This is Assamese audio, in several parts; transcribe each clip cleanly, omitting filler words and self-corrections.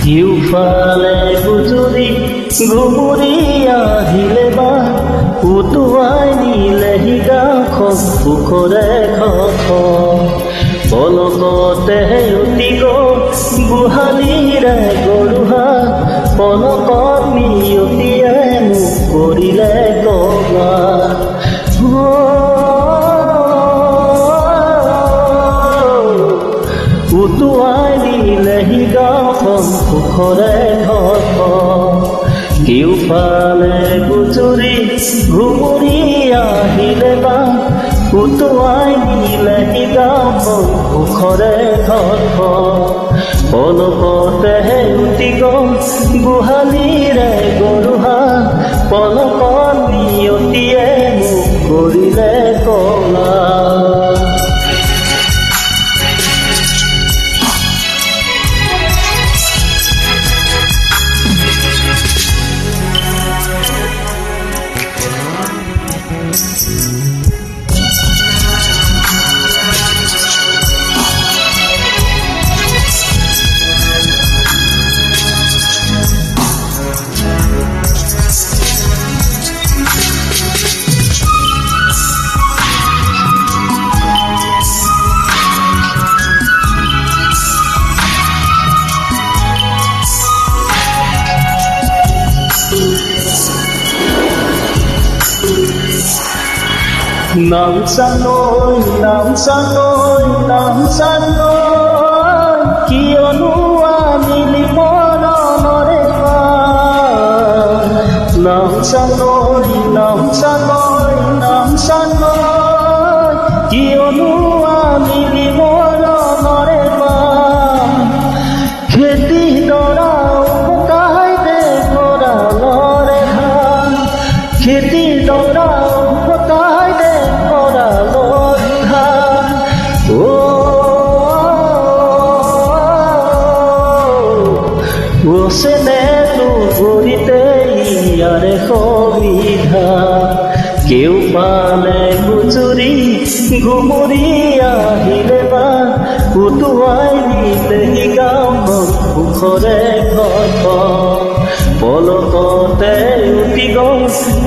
সিউফালে গুজৰি ঘুমুৰি আহিলে বা উটুৱাই নিলেহি গাঁওখন সুখৰে ঘৰখন পলকতে উটি গ'ল গোহালিৰে গৰুহাল পলকত নিয়তিয়ে মোক কৰিলে গঙা উটুৱাই নিলেহি গাঁওখন সুখৰে ঘৰখন সিউফালে গুজৰি ঘুমুৰি আহিলে বা উটুৱাই নিলেহি গাঁওখন সুখৰে ঘৰখন পলকতে উটি গ'ল গোহালিৰে গৰুহাল পলকত নিয়তিয়ে মোক কৰিলে কঙা নাম জানৈ কিয়নো আনিলি মৰণৰে নাম জানৈ কিয়নো আনিলি মৰণৰে খেতি দৰা উভতাই দে ভঁৰালৰে ধান খেতি দৰা উভতাই দে ওচেনে তুগুৰিতে ইয়াৰে সুবিধা কেউফালে গুজৰি ঘুমুৰি আহিলে বা উটুৱাই নিলেহি গাঁওখন সুখৰে ঘৰখন পলকতে উটি গ'ল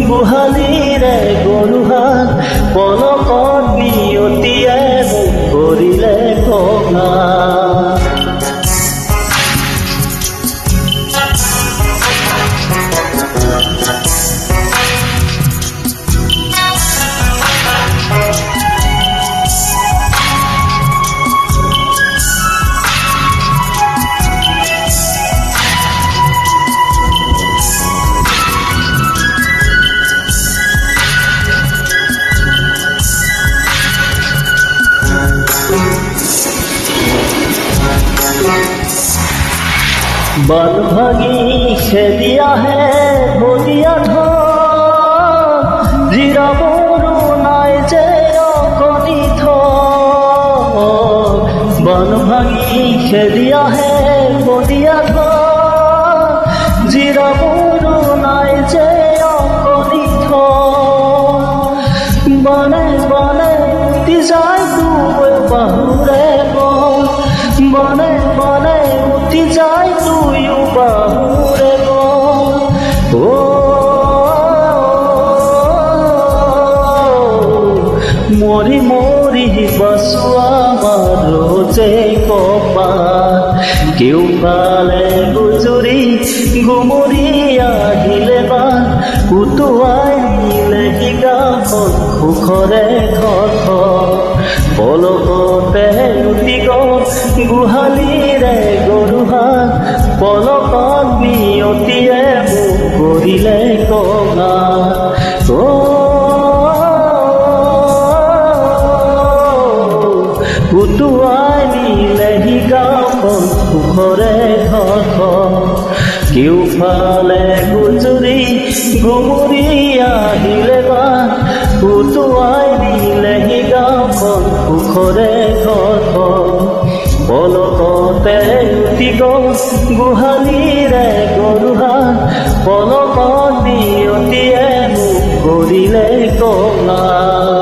গোহালিৰে গৰুহাল পলকত নিয়তিয়ে মোক কৰিলে কঙা বান ভাগি খেদি আহে বলিয়া ধন জিৰাবৰো নাই যে অকণি থন বান ভাগি খেদি আহে বলিয়া ধন জিৰাবৰো নাই যে অকণি থন বানে বানে উটি যায় তুই বাহুৰে বনে বনে উঠি যায় তুইও বাহুৰে মৰি মৰি বাচো আমাৰ যে কপাল কেউফালে গুজৰি ঘুমুৰি আহিলে বা উটুৱাই নিলেহি গাঁওখন সুখৰে ঘৰখন পলকতে উটি গ'ল গোহালিৰে গৰুহাল পলকত নিয়তিয়ে মোক কৰিলে কঙা উটুৱাই নিলেহি গাঁওখন সুখৰে ঘৰখন কেউফালে গুজৰি ঘুমুৰি আহিলে বা উটুৱাই নিলেহি গাঁওখন সুখৰে ঘৰখন পলকতে উটি গ'ল গোহালিৰে গৰুহাল পলকত নিয়তিয়ে মোক কৰিলে কঙা